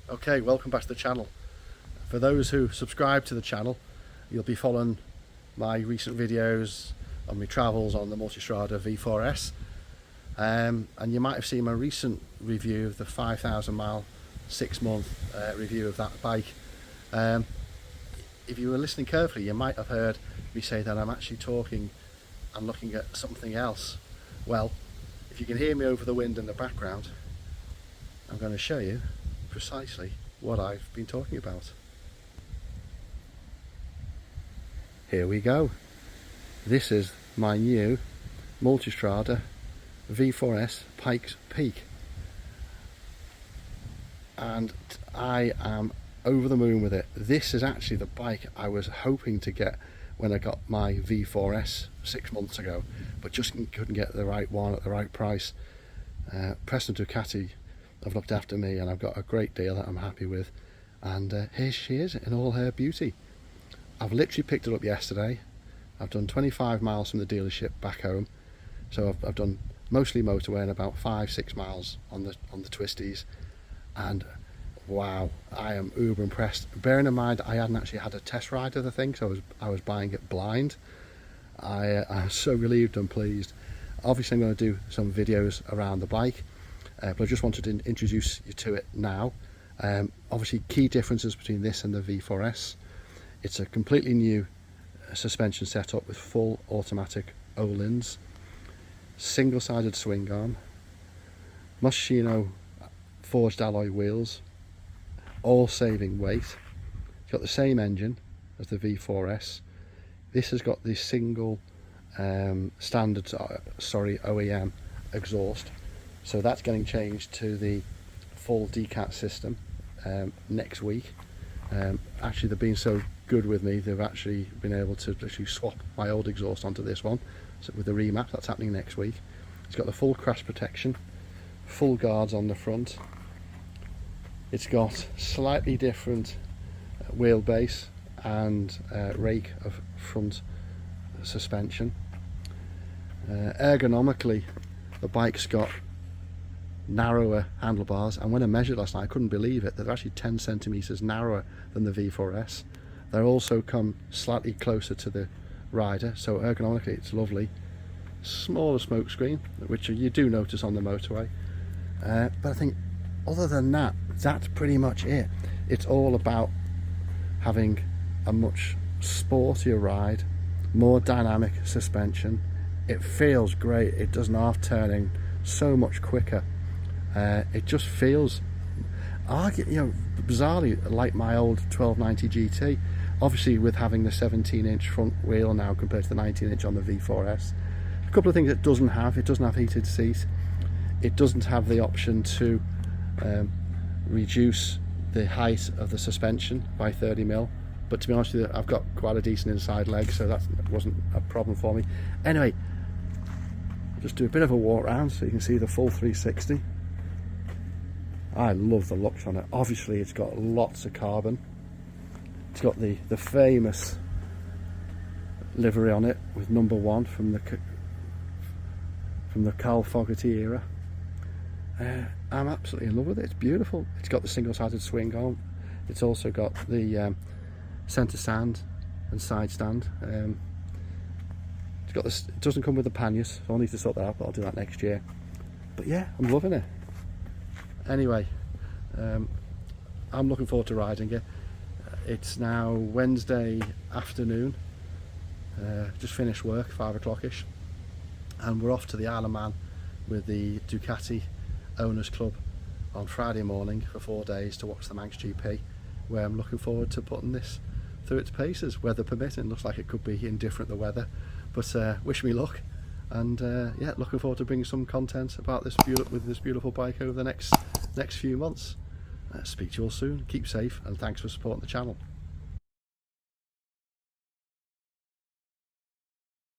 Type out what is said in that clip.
Okay, welcome back to the channel. For those who subscribe to the channel, you'll be following my recent videos on my travels on the Multistrada V4S, and you might have seen my recent review of the 5,000 mile 6-month review of that bike. If you were listening carefully, you might have heard me say that I'm actually talking and looking at something else. Well, if you can hear me over the wind in the background, I'm going to show you precisely what I've been talking about. Here we go. This is my new Multistrada V4S Pikes Peak, and I am over the moon with it. This is actually the bike I was hoping to get when I got my V4S 6 months ago, but just couldn't get the right one at the right price. Preston Ducati have looked after me, and I've got a great deal that I'm happy with, and here she is in all her beauty. I've literally picked it up yesterday. I've done 25 miles from the dealership back home, so I've done mostly motorway and about 5-6 miles on the twisties, and wow, I am uber impressed. Bearing in mind I hadn't actually had a test ride of the thing, so I was buying it blind. I'm so relieved and pleased. Obviously I'm going to do some videos around the bike, but I just wanted to introduce you to it now. Obviously key differences between this and the V4S: it's a completely new suspension setup with full automatic O-lins, single-sided swing arm, Moschino forged alloy wheels, all saving weight. It's got the same engine as the V4S. This has got the single standard OEM exhaust, so that's getting changed to the full Ducati system next week. Actually, they've been so good with me, they've actually been able to actually swap my old exhaust onto this one, so with the remap. That's happening next week. It's got the full crash protection, full guards on the front. It's got slightly different wheelbase and rake of front suspension. Ergonomically, the bike's got narrower handlebars, and when I measured last night I couldn't believe it, they're actually 10 centimeters narrower than the V4S. They also come slightly closer to the rider, so ergonomically it's lovely. Smaller smoke screen, which you do notice on the motorway, but I think other than that, that's pretty much it. It's all about having a much sportier ride, more dynamic suspension. It feels great. It does an half turning so much quicker. It just feels, bizarrely like my old 1290 GT. Obviously, with having the 17-inch front wheel now compared to the 19-inch on the V4S. A couple of things it doesn't have. It doesn't have heated seats. It doesn't have the option to reduce the height of the suspension by 30mm, but to be honest with you, I've got quite a decent inside leg, so that wasn't a problem for me. Anyway, I'll just do a bit of a walk around so you can see the full 360. I love the looks on it. Obviously it's got lots of carbon. It's got the famous livery on it with number 1 from the Carl Fogarty era. I'm absolutely in love with it. It's beautiful. It's got the single-sided swing arm. It's also got the centre stand and side stand. It's got this. It doesn't come with the panniers, so I'll need to sort that out, but I'll do that next year. But yeah, I'm loving it. Anyway, I'm looking forward to riding it. It's now Wednesday afternoon. Just finished work, 5 o'clock-ish, and we're off to the Isle of Man with the Ducati Owners Club on Friday morning for 4 days to watch the Manx GP, where I'm looking forward to putting this through its paces, weather permitting. Looks like it could be indifferent, the weather, but wish me luck. And yeah, looking forward to bringing some content about this beautiful bike over the next few months. Speak to you all soon. Keep safe, and thanks for supporting the channel.